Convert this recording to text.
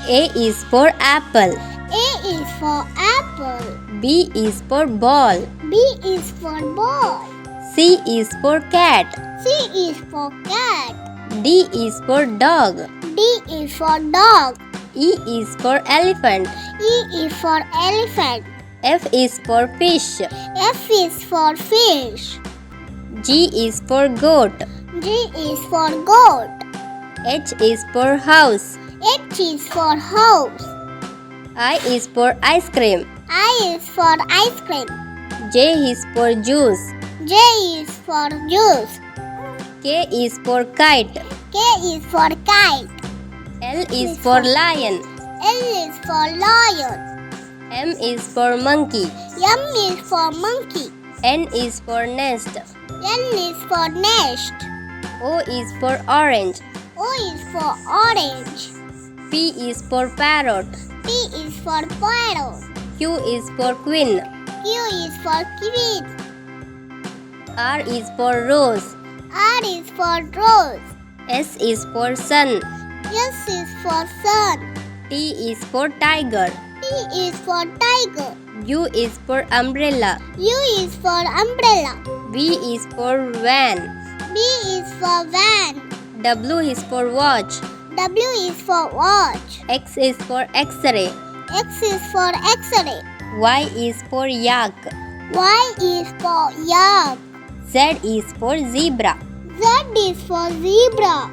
A is for apple. A is for apple. B is for ball. B is for ball. C is for cat. C is for cat. D is for dog. D is for dog. E is for elephant. E is for elephant. F is for fish. F is for fish. G is for goat. G is for goat. H is for house. H is for house. I is for ice cream. I is for ice cream. J is for juice. J is for juice. K is for kite. K is for kite. L is for lion. L is for lion. M is for monkey. M is for monkey. N is for nest. N is for nest. O is for orange. O is for orange. P is for parrot. P is for parrot. Q is for queen. Q is for queen. R is for rose. R is for rose. S is for sun. S is for sun. T is for tiger. T is for tiger. U is for umbrella. U is for umbrella. V is for van. V is for van. W is for watch. W is for watch. X is for x-ray. X is for x-ray. Y is for yak. Y is for yak. Z is for zebra. Z is for zebra.